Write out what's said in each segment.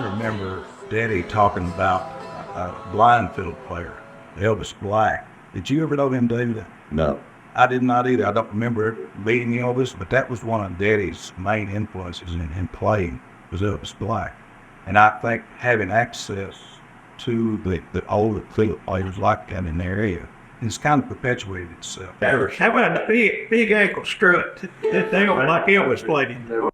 remember Daddy talking about a blind fiddle player, Elvis Black. Did you ever know him, David? No. I did not either. I don't remember meeting Elvis, but that was one of Daddy's main influences in playing was Elvis Black. And I think having access to the older fiddle players like that in the area, it's kind of perpetuated itself. How about the big ankle strut? That thing like Elvis played it.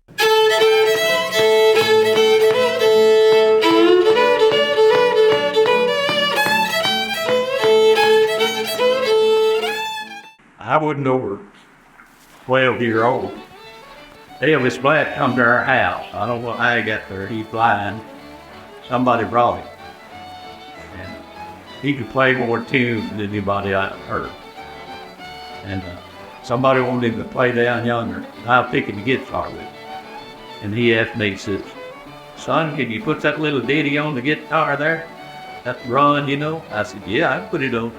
I wasn't over 12 years old. Elvis Black come to our house. I don't know how he got there. He's blind. Somebody brought him. And he could play more tunes than anybody I heard. And somebody wanted him to play down yonder. I was picking the guitar with him. And he asked me, he says, "Son, can you put that little ditty on the guitar there? That run, you know?" I said, "Yeah, I can put it on."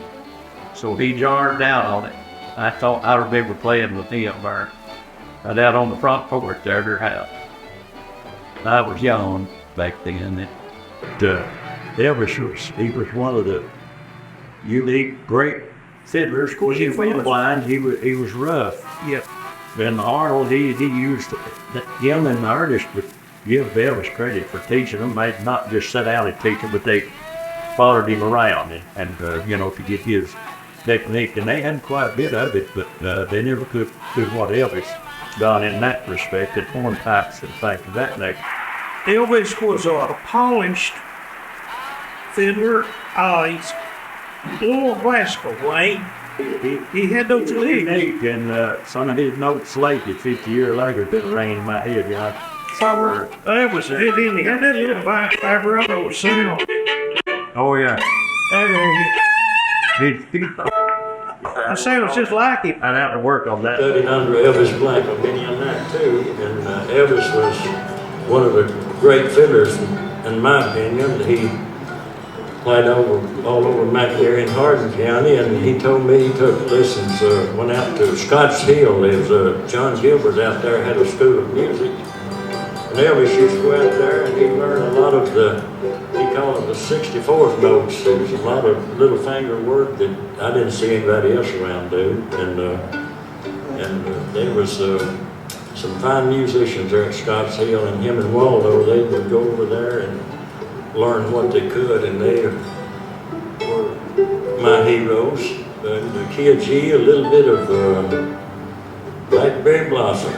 So he jarred down on it. I remember playing with him there, right out on the front porch there at their house. I was young back then. Elvis was one of the unique, great fiddlers. Of course, he was blind. He was rough. Yep. And Arnold, he used him and the artist would give Elvis credit for teaching them. They'd not just sit down and teach him, but they followed him around and to get his technique. And they had quite a bit of it, but they never could do what Elvis done in that respect, at hornpipes and things of that nature. Elvis was a polished fiddler. He's a little classical, Wayne. He had those legs. And some of his notes later, 50 years later, that rang in my head, you know. That was it. He had that little vibrato sound. Oh, yeah. I sounds just like him. I'd have to work on that. Studied under Elvis Black, I've been in that too, and Elvis was one of the great fiddlers, in my opinion. He played all over McNairy and Hardin County, and he told me he took lessons, went out to Scotts Hill. There's John Gilbert out there had a school of music, and Elvis used to go out there and he'd learn a lot of he called it the 64th notes. There was a lot of little finger work that I didn't see anybody else around do, and there was some fine musicians there at Scotts Hill, and him and Waldo, they would go over there and learn what they could, and they were my heroes. And Kid G, a little bit of Blackberry Blossom.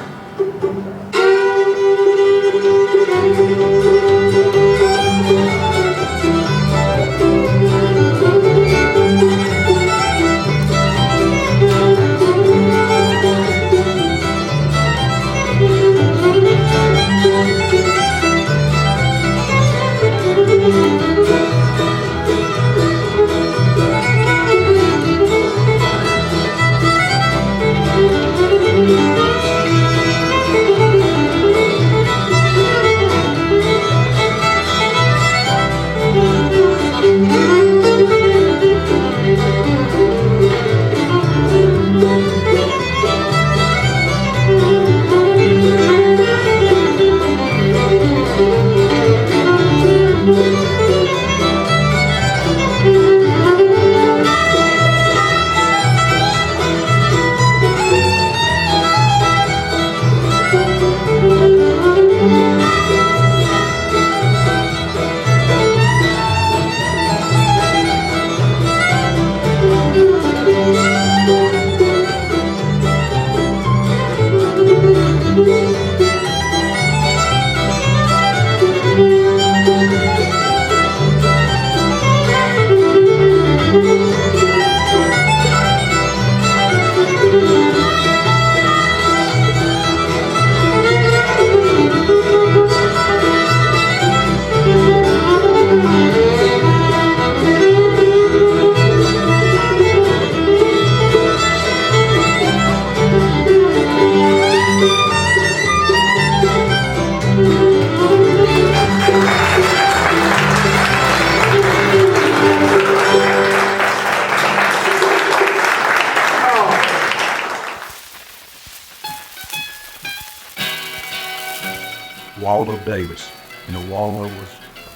Waldo Davis. You know, Waldo was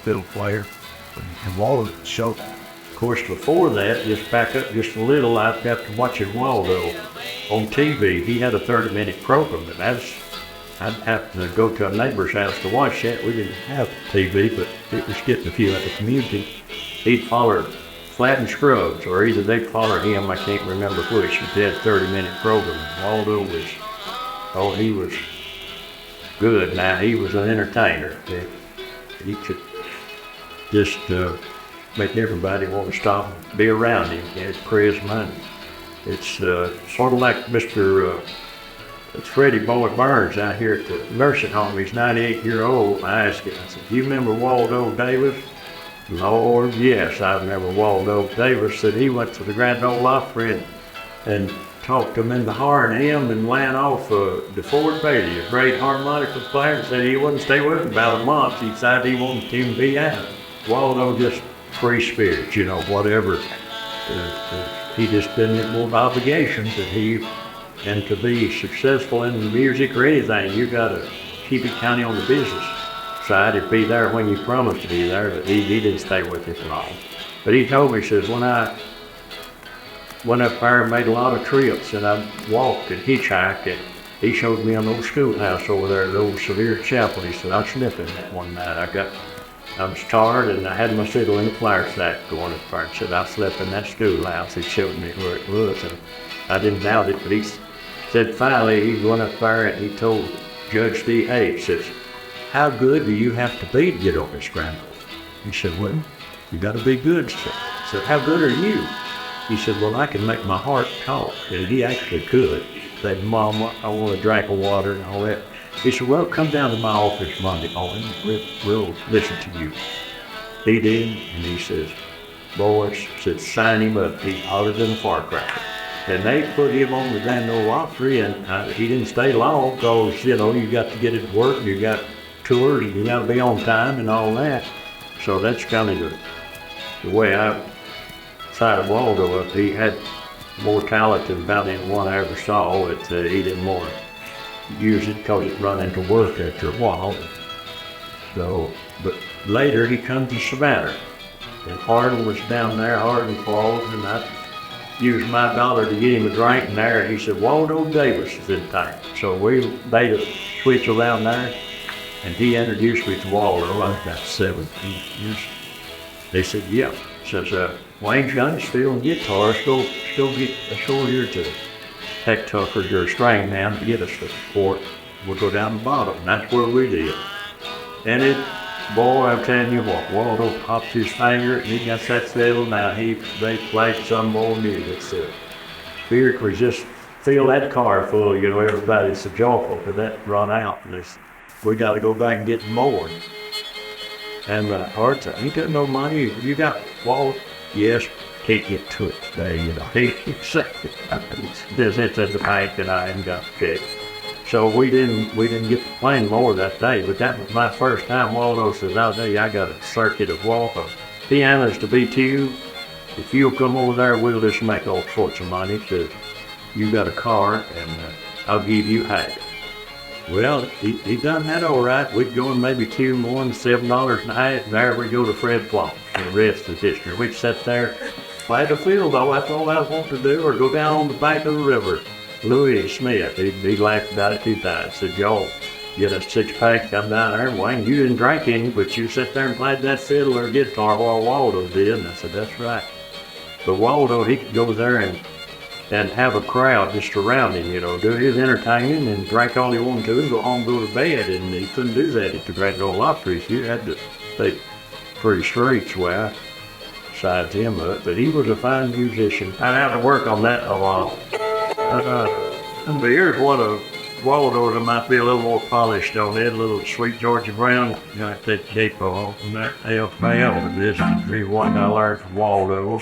fiddle player, and Waldo showed. Of course, before that, just back up just a little, I got to watching Waldo on TV. He had a 30-minute program, and I'd have to go to a neighbor's house to watch that. We didn't have TV, but it was getting a few out the community. He'd follow Flat and Scruggs, or either they'd follow him, I can't remember which, but they had a 30-minute program. Waldo was, he was good. Now, he was an entertainer. He could just make everybody want to stop and be around him. He had charisma. It's sort of like it's Freddie Boy Burns out here at the nursing home. He's 98-year-old. I asked him, I said, do you remember Waldo Davis? Lord, yes, I remember Waldo Davis. Said he went to the Grand Ole Opry and talked to him in the R&M and ran off DeFord Bailey, a great harmonica player, and said he wouldn't stay with him about a month. He decided he wanted him to be out. Waldo just free spirit, whatever. He just didn't have more obligations and to be successful in music or anything, you gotta keep it kind of on the business side. It'd be there when you promised to be there, but he didn't stay with it long. But he told me, he says, when I went up there and made a lot of trips and I walked and hitchhiked, and he showed me an old schoolhouse over there, the old Severe Chapel. He said, I slept in that one night. I was tired and I had my fiddle in the flour sack going up there, and said, I slept in that schoolhouse. He showed me where it was, and I didn't doubt it, but he said finally he went up there and he told Judge D. Hayes, says, how good do you have to be to get on this scramble? He said, well, you got to be good, sir. I said, how good are you? He said, well, I can make my heart talk. And he actually could. He said, Mom, I want a drink of water and all that. He said, well, come down to my office Monday morning. We'll listen to you. He did, and he says, boys, said, sign him up. He hotter than a firecracker. And they put him on the Grand Ole Opry, and he didn't stay long because, you got to get it to work, you got tours, and you got to be on time and all that. So that's kind of the way I sided Waldo up. He had more talent than about anyone I ever saw. He didn't want to use it because it run into work after a while. So, but later he come to Savannah, and Hardin was down there, Hardin Falls, and I used my dollar to get him a drink in there, and he said, Waldo Davis is in town. So we made a switch around there, and he introduced me to Waldo. I was about 17 years. They said, yeah. Says, Wayne Johnny's still on guitar, go get ashore here to Heck Tucker's or string down to get us to the port. We'll go down the bottom, and that's where we did. And boy, I'm telling you what, Waldo popped his finger and he got that fiddle. Now they played some more music. So spirit was just fill that car full, everybody's so joyful for that run out. And we got to go back and get more. And Hart said, ain't got no money. You got Waldo? Yes, can't get to it today, He said, it's at the bank and I ain't got the check. So we didn't get to playing more that day, but that was my first time. Waldo says, I'll tell you, I got a circuit of pianos to be tuned. If you'll come over there, we'll just make all sorts of money. Says, you got a car and I'll give you half. Well, he done that all right. We'd go in maybe 2 more and $7 a night. There we go to Fred Plum. The rest is history. We'd sit there, play the field, though. That's all I want to do, or go down on the bank of the river. Louis Smith, he laughed about it 2 times. Said, y'all get a 6-pack, come down there. Wayne, you didn't drink any, but you sat there and played that fiddle or guitar while Waldo did. And I said, that's right. But Waldo, he could go there and have a crowd just around him, do his entertaining and drink all he wanted to and go home, go to bed. And he couldn't do that at the Grand Ole Opry. So you had to stay pretty straight the way I sized him up. But he was a fine musician. I had to work on that a lot. But here's one of Waldo that might be a little more polished on it, a little Sweet Georgia Brown, got that capo on that F-Bell. But this is the one I learned from Waldo.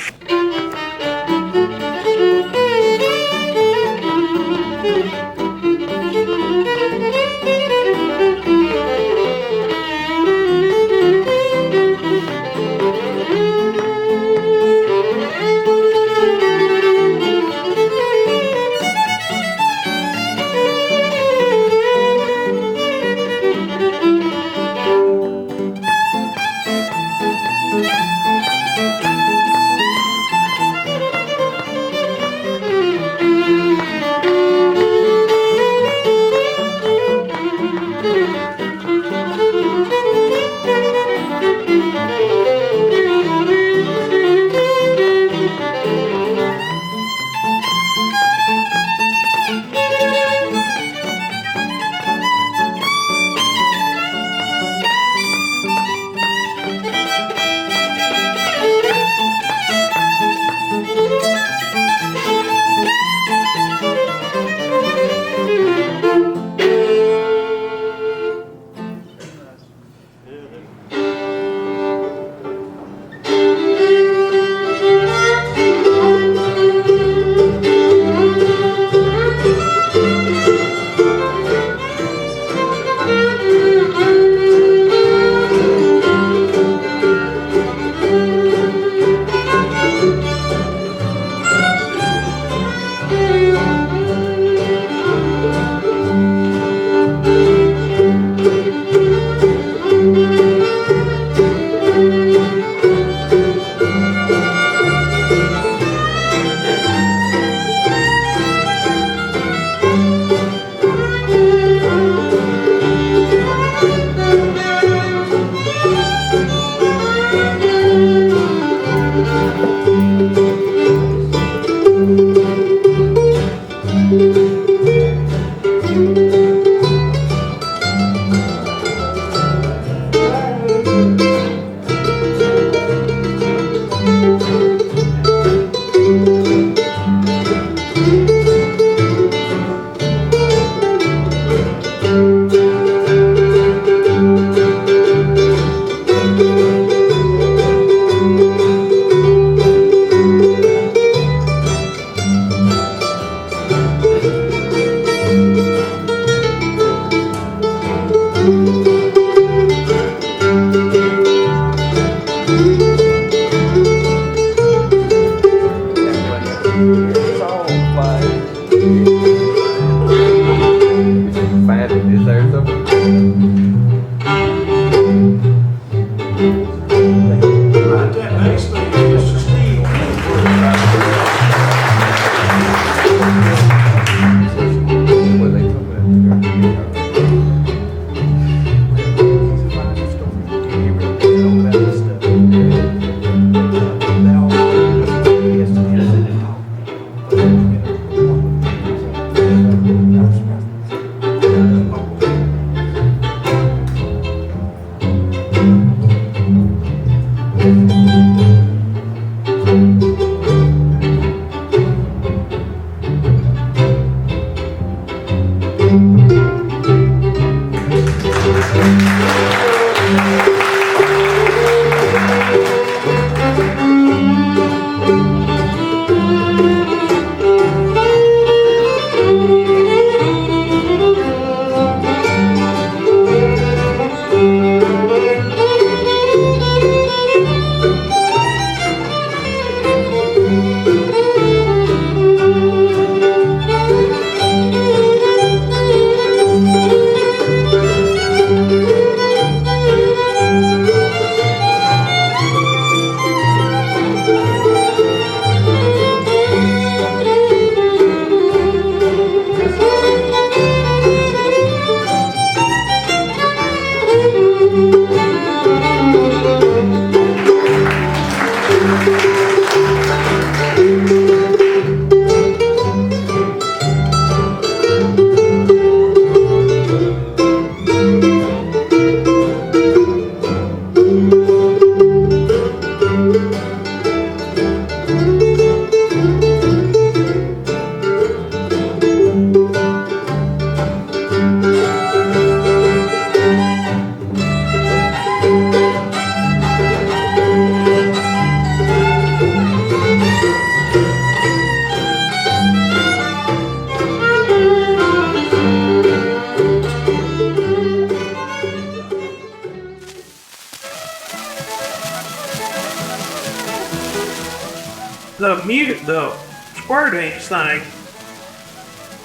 the square dance thing,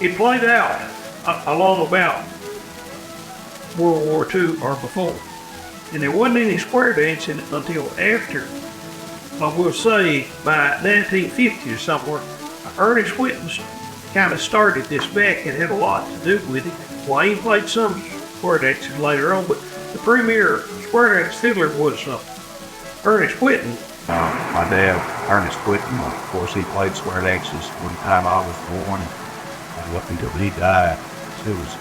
it played out along about World War II or before. And there wasn't any square dancing until after, I will say, by 1950 or somewhere. Ernest Whitten kind of started this back and had a lot to do with it. Well, he played some square dances later on, but the premier square dance fiddler was Ernest Whitten. My dad, Ernest Whitten, of course, he played square dances from the time I was born and up until he died. It was,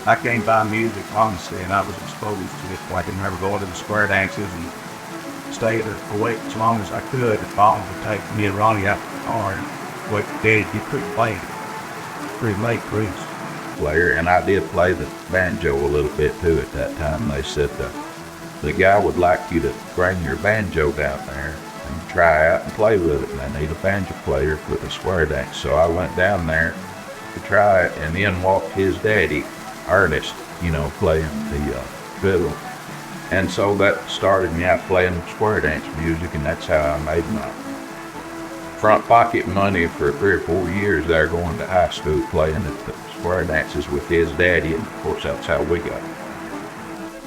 I came by music, honestly, and I was exposed to it. I can remember going to the square dances and stay awake as long as I could. And Mom would take me and Ronnie out to the car and wait for Daddy to get pretty late. Pretty late, Chris. Player, and I did play the banjo a little bit too at that time. They said the guy would like you to bring your banjo down there and try out and play with it, and they need a banjo player for the square dance. So I went down there to try it, and in walked his daddy, Ernest, playing the fiddle. And so that started me out playing square dance music, and that's how I made my front pocket money for 3 or 4 years there, going to high school playing at the square dances with his daddy, and of course that's how we got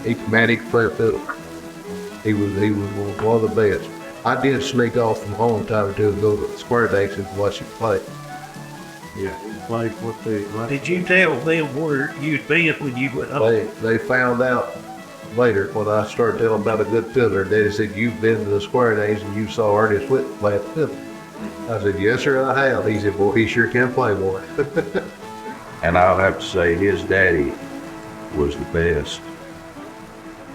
it. Man, he could play a fiddle. He was one of the best. I did sneak off from home time or two and go to the square dances and watch him play. Yeah, he played with the. Did you tell them where you'd been when you went home? They found out later when I started telling them about a good fiddler. Daddy said, "You've been to the square dance and you saw Ernest Whitten play the fiddle." I said, "Yes, sir, I have." He said, "Well, he sure can play, boy." And I'll have to say his daddy was the best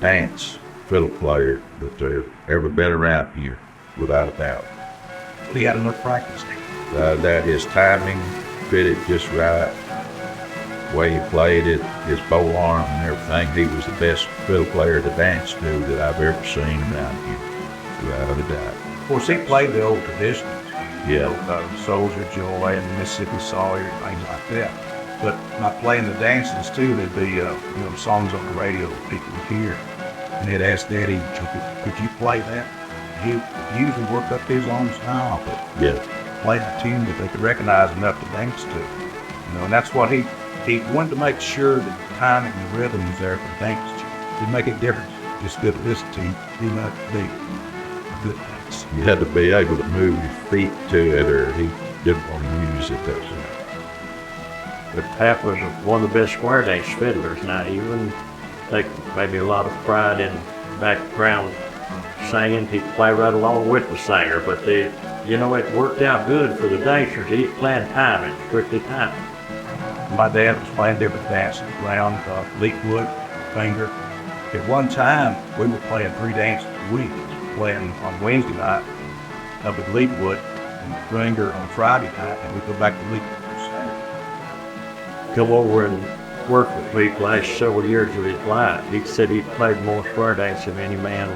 dance fiddle player that there's ever been around here, without a doubt. He had enough practice. That his timing fitted just right, the way he played it, his bow arm and everything. He was the best fiddle player to dance to that I've ever seen around here, without a doubt. Of course, he played the old traditions. Yeah. Soldier Joy and Mississippi Sawyer, things like that. But not playing the dances too, there'd be songs on the radio that people would hear. And they'd ask Daddy, could you play that? He usually worked up his own style, but Yeah. played a tune that they could recognize enough to dance to. And that's what he wanted to make sure that the timing and the rhythm was there for the dance. It'd make a difference. Just good to listen to him. He must be a good dance. You had to be able to move your feet to it, or he didn't want to use it. That's it. But Pat was one of the best square dance fiddlers. Now, even take maybe a lot of pride in background singing. He'd play right along with the singer, but it worked out good for the dancers. He planned timing, strictly timing. My dad was playing different dances around Leekwood, Finger. At one time, we were playing 3 dances a week. Playing on Wednesday night up at Leekwood and Finger on Friday night, and we'd go back to Leekwood on Saturday. Come over and work with me the last several years of his life. He said he played more square dance than any man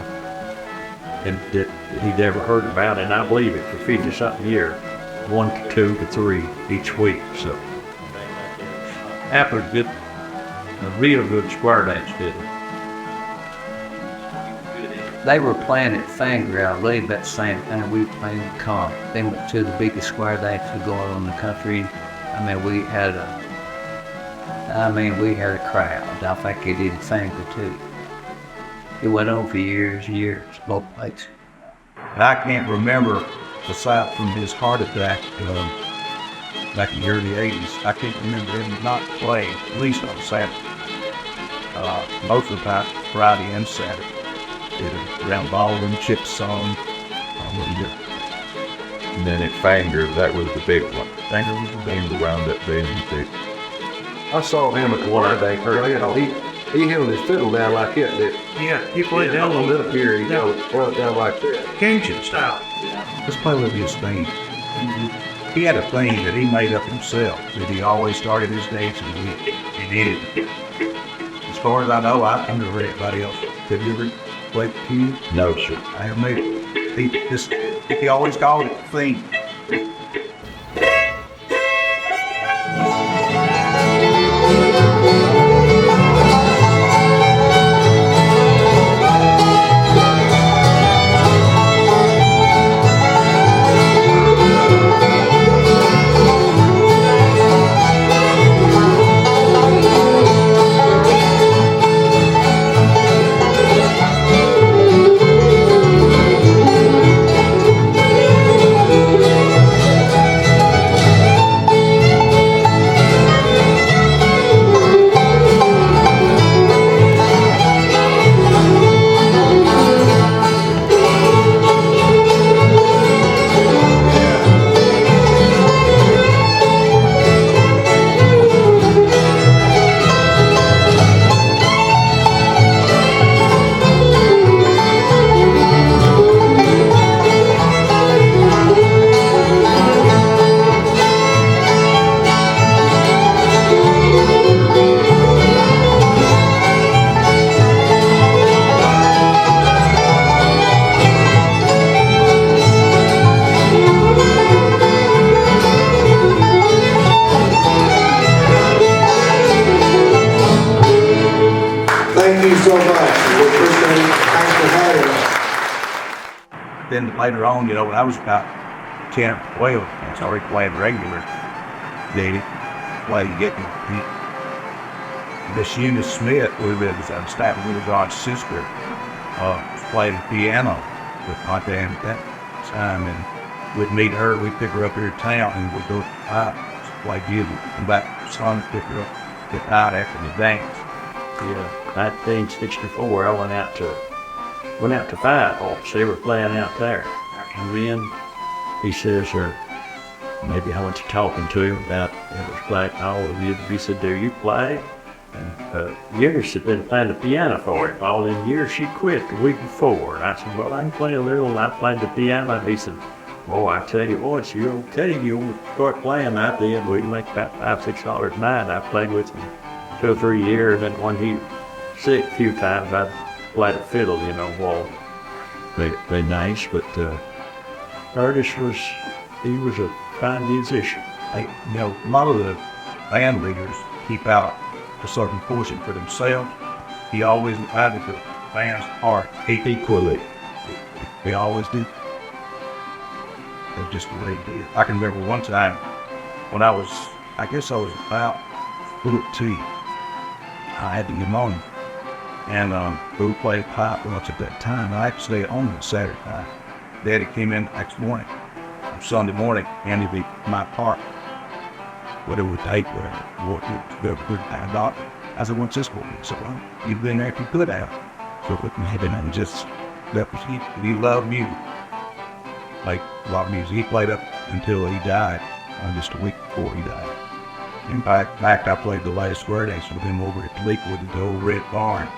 and that he'd ever heard about, and I believe it, for 50-something years, 1 to 2 to 3 each week. So, Apple's good, a real good square dance fiddler. They were playing at Finger, I believe, that same time we were playing in Con. They went to the biggest square dances going on in the country. We had a crowd. I think they did Finger too. It went on for years and years, both places. And I can't remember, aside from his heart attack back in the early 80s, I can't remember him not playing, at least on Saturday. Most of the time, Friday and Saturday. Did a round ballroom, chip song, And then at Finger, that was the big one. Finger was the band. Finger wound up being the big. I saw him at the one day. He held his fiddle down like that. Yeah, he played down a on little here. He held it down like that. Cajun style. Let's play with his theme. He had a theme that he made up himself, that he always started his dancing with. And it, as far as I know, I've never heard anybody else. Have you ever played the tune? No, sir. I have made it. He always called it the theme. then later on, you know, when I was about 10 or 12, I started playing regular. Dated, getting Miss Eunice Smith, who was Stafford Williams' sister, played the piano with my dad at that time, and we'd meet her. We'd pick her up here in town, and we'd go play music. Come back, son, pick her up, get out after the dance. Yeah, 1964, I went out to Five Horse. They were playing out there. And then he says, maybe I went to talking to him about Elvis Black and all of you. He said, do you play? And Eunice had been playing the piano for him all them years. She quit the week before. And I said, well, I can play a little. And I played the piano. And he said, oh, I tell you what, you're okay. You'll start playing. I did. We can make about $5, $6 a night. I played with him 2 or 3 years. And when he sick a few times, I played the fiddle, you know, well, very nice. But Curtis he was a fine musician. You know, a lot of the band leaders keep out a certain portion for themselves. He always divided the band's part equally. They always do. That's just the way he did. I can remember one time when I guess I was about 14. I had the pneumonia. And we played pipe once at that time. I had to stay at home on Saturday night. Daddy came in the next morning. Sunday morning, handed me my part. What it would take, what the doctor. I said, what's this for? He said, well, you've been there if you could have. So with me having and just that was he loved music. Like a lot of music. He played up until he died, just a week before he died. In fact, I played the last square dance with him over at Lakewood at the old Red Barn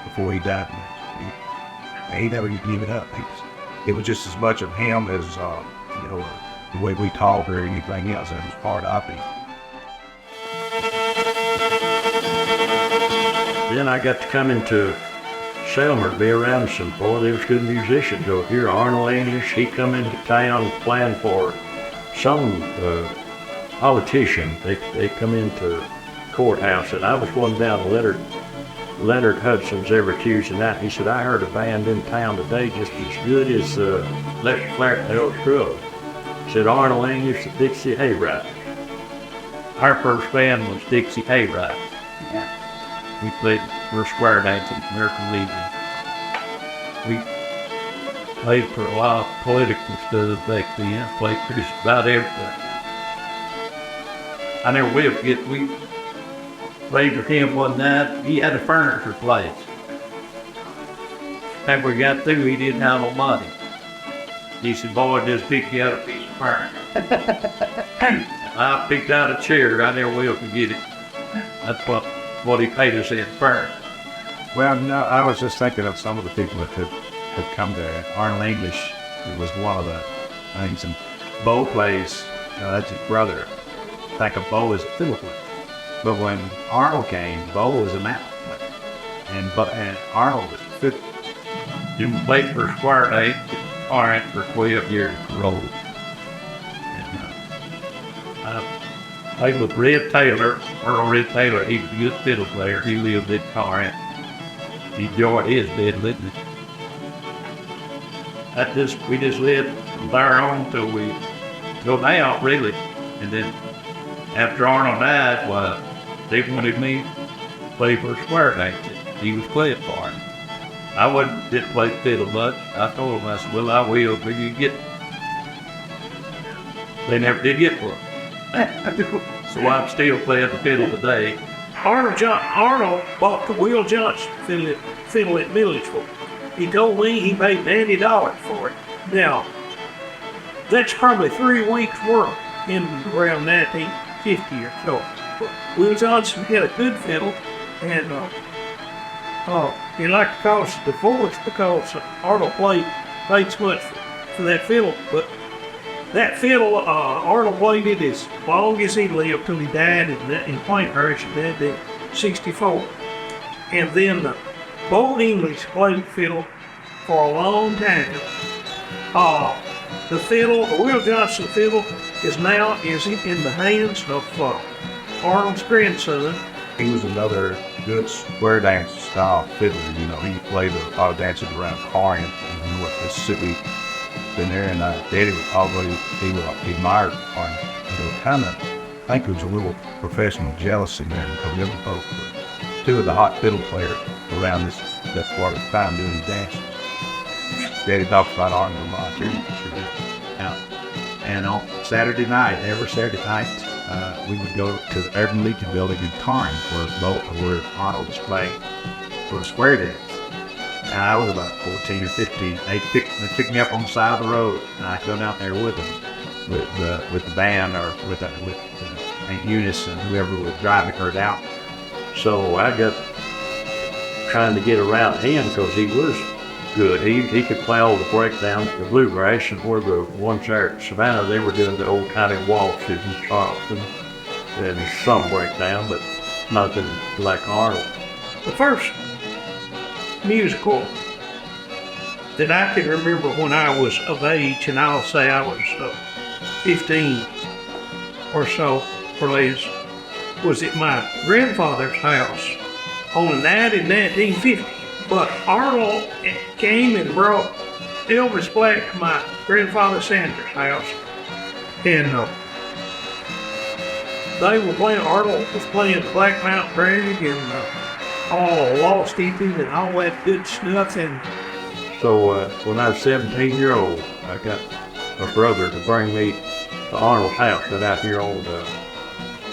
before he died. He never gave it up. It was just as much of him as you know, the way we talk or anything else. That was part of it. Then I got to come into Selmer, be around some, boy, there was good musicians over here. Arnold English, he come into town playing for some politician. They come into courthouse, and I was going down to Leonard Hudson's every Tuesday night. He said, I heard a band in town today just as good as Lester Flairtail's Scrub. He said, Arnold English, the Dixie Hayrides. Our first band was Dixie Hayrides. Yeah. We played for square dancing, American Legion. We played for a lot of political stuff back then. Played for just about everything. I never will forget, we played with him one night. He had a furniture place. After we got through, he didn't have no money. He said, boy, just pick you out a piece of furniture. I picked out a chair. I never will forget it. That's what he paid us in furniture. Well, no, I was just thinking of some of the people that had come there. Arnold English was one of the things, and Bo plays, that's his brother. Think of Bo as a fiddle player. But when Arnold came, Bo was a mountain player. And Arnold was a fiddle. You played for Squire Day, Orange for 12 years rolled. And played with Red Taylor, Earl Red Taylor. He was a good fiddle player. He lived in Corinth. He enjoyed his bed, didn't he? We just lived from there on till now, really. And then after Arnold died, well, they wanted me to play for Square Dance. He was playing for him. I didn't play fiddle much. I told him, I said, well, I will, but you get. They never did get one. So I'm still playing the fiddle today. Arnold bought the Will Johnson fiddle at Milledgeville. He told me he paid $90 for it. Now, that's probably 3 weeks' work in around 1950 or so. Will Johnson had a good fiddle, and he liked to cause a divorce because Arnold paid so much for that fiddle. But that fiddle, Arnold played it as long as he lived till he died in Pinehurst in 1964. And then Bo English played the fiddle for a long time. The Will Johnson fiddle is now in the hands of Arnold's grandson. He was another good square dance style fiddler. You know, he played a lot of dances around Corinth in North Mississippi. been there, and Daddy was always, he admired Arnold. It was kind of, I think there was a little professional jealousy there because the other folks were two of the hot fiddle players around that part of the time doing the dances. Daddy talked about Arnold a lot. Sure did. Now, and on Saturday night, every Saturday night, we would go to the Urban Legion building in Torrance where Arnold was playing for the square dance. And I was about 14 or 15. They picked me up on the side of the road, and I'd go down there with them, with the band or with Aunt Eunice and whoever was driving her down. So I got trying to get around him because he was good. He could play all the breakdowns, the bluegrass, and where the ones there at Savannah, they were doing the old kind of waltzes and Charleston and some breakdown, but nothing like Arnold. The first musical that I can remember when I was of age, and I'll say I was 15 or so, or less, was at my grandfather's house on a night in 1950. But Arnold came and brought Elvis Black to my grandfather Sanders' house, and they were playing. Arnold was playing Black Mountain Rag and all Lost Hippie and all that good stuff. And So when I was 17-year-old, I got a brother to bring me to Arnold's house right out here on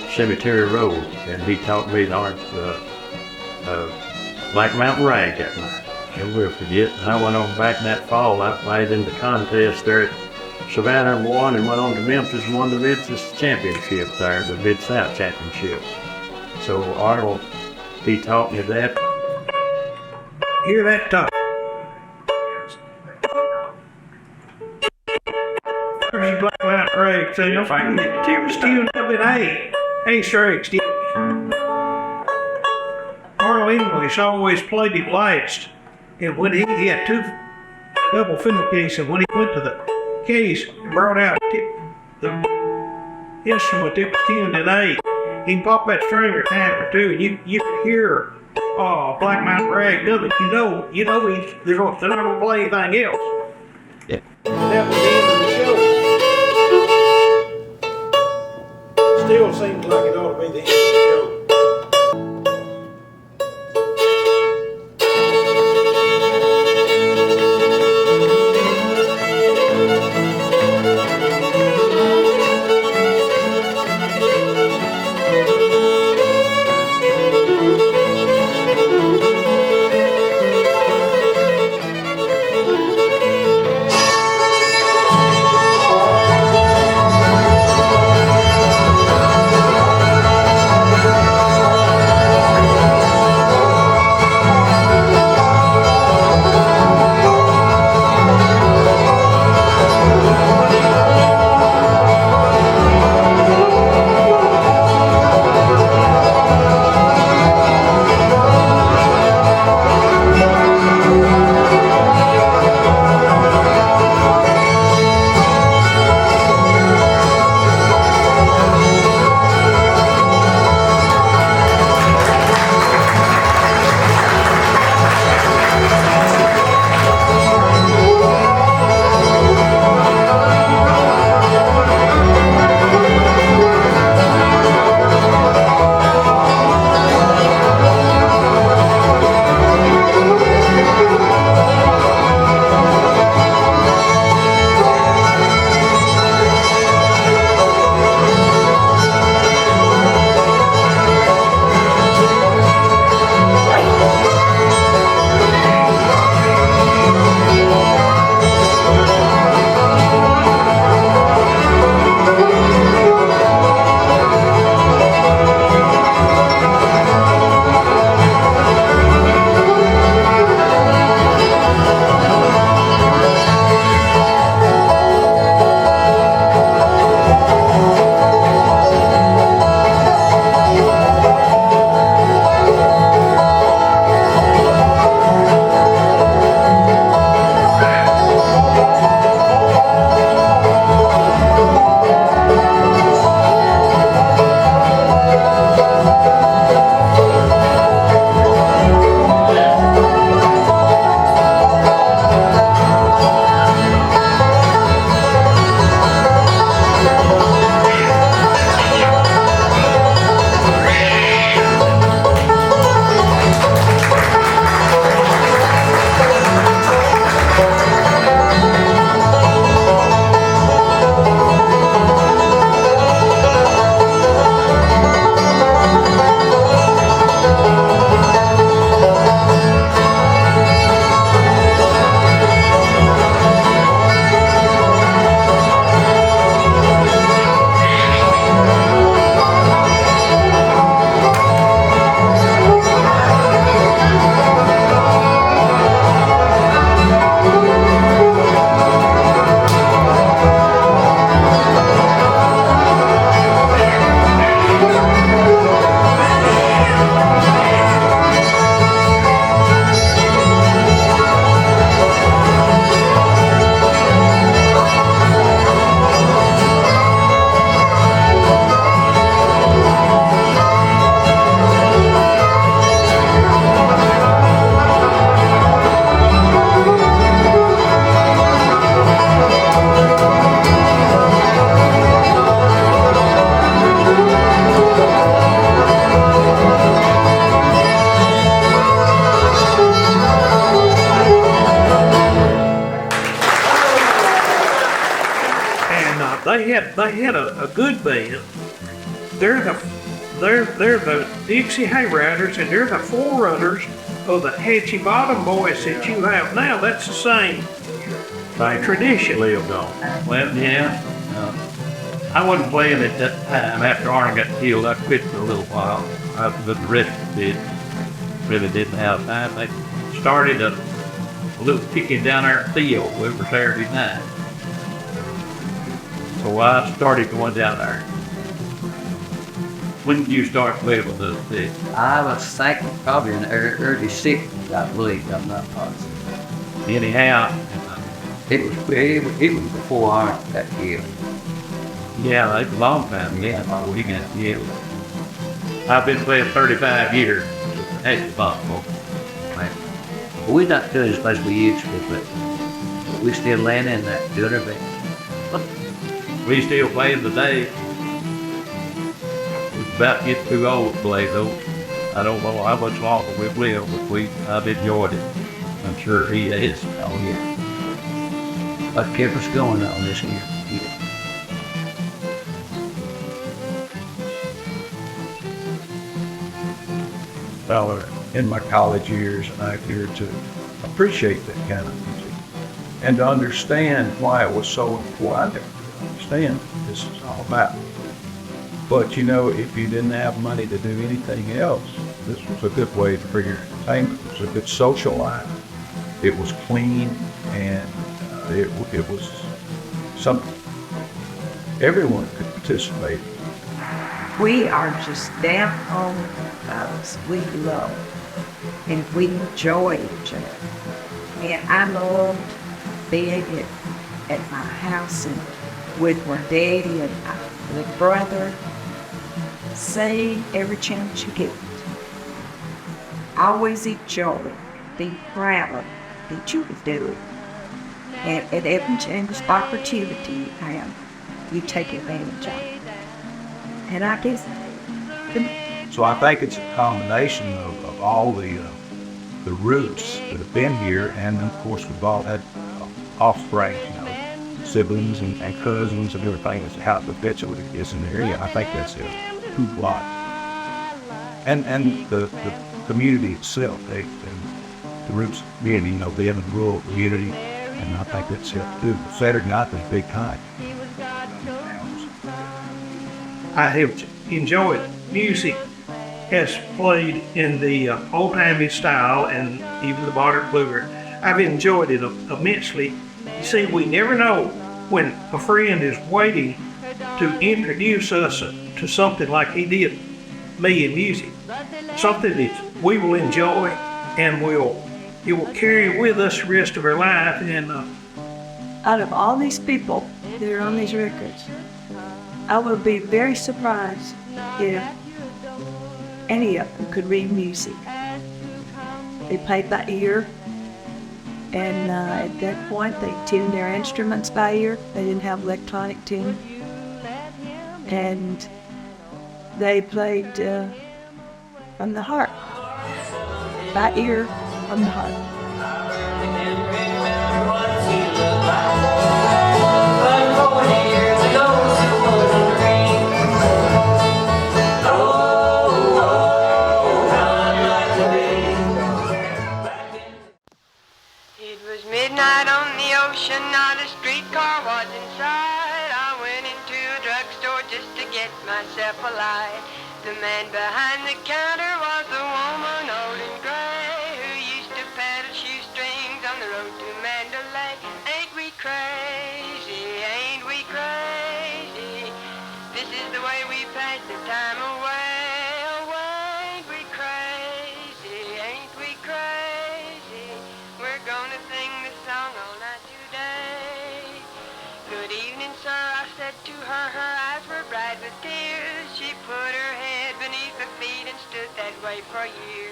Cemetery Road, and he taught me the Black Mountain Rag that night. I'll never forget. I went on back in that fall. I played in the contest there at Savannah and won, and went on to Memphis and won the Memphis Championship there, the Mid-South Championship. So Arnold, he taught me that. hear that talk. There's Black Mountain Rag thing. If I can get tuned up in A straight, Steve. Arnold English always played it last, and when he had two double fiddle cases, and when he went to the case and brought out the instrument that was tuned in A, he'd pop that string or time or two, and you could hear Black Mountain Rag done it. You know they're not gonna play anything else. Yeah. That was the end of the show. Still seems like it ought to be the end of the show. they had a good band. They're the Dixie Hayriders, and they're the forerunners of the Hatchie Bottom Boys that you have now. That's the same tradition. Lived on. Well, yeah. I wasn't playing at that time. After Arnold got killed, I quit for a little while. The rest did. Really didn't have time. They started a little kicking down our field every Saturday night. So I started going down there. When did you start playing with us, Dick? I was thinking probably in the early 60s, I believe. I'm not positive. Anyhow, It was before Arnold got killed. yeah, it's a long time. Yeah, we got killed. I've been playing 35 years. That's possible. We're not doing as much as we used to, but we still laying in that, doing our best. We still playing today. We're about to get too old to play though. I don't know how much longer we'll live, but I've enjoyed it. I'm sure he has. Oh, yeah. What kept us going on this year? Yeah. Well, in my college years, I appeared to appreciate that kind of music and to understand why it was so important. I didn't understand what this is all about. But you know, if you didn't have money to do anything else, this was a good way for your entertainment. It was a good social life. It was clean, and it was something everyone could participate in. We are just down home folks. We love and we enjoy each other. And I love being at my house and with my daddy and my little brother. Sing every chance you get. Always enjoy it. Be proud that you can do it. And at every chance opportunity you have, you take advantage of it. And I guess, So I think it's a combination of all the roots that have been here, and of course we've all had offspring, siblings and cousins and everything. That's how it eventually is in the area. I think that's a huge lot. And the community itself, the roots community, being a rural community, and I think that's it too. Saturday night is a big time. I have enjoyed music has played in the old-timey style and even the modern bluegrass. I've enjoyed it immensely. You see, we never know when a friend is waiting to introduce us to something like he did me in music, something that we will enjoy and it will carry with us the rest of our life. And out of all these people that are on these records, I would be very surprised if any of them could read music. They played by ear, and at that point they tuned their instruments by ear. They didn't have electronic tuning. And they played from the heart, by ear, from the heart. Midnight on the ocean, not a streetcar was in sight. I went into a drugstore just to get myself a light. The man behind the counter was a woman old and gray who used to peddle shoestrings on the road to Mandalay. Ain't we crazy? Ain't we crazy? This is the way we pass the time away. Oh, ain't we crazy? Ain't we crazy? We're gonna sing this song all night today. Good evening, sir, I said to her. Her eyes were bright with tears. She put her head beneath her feet and stood that way for years.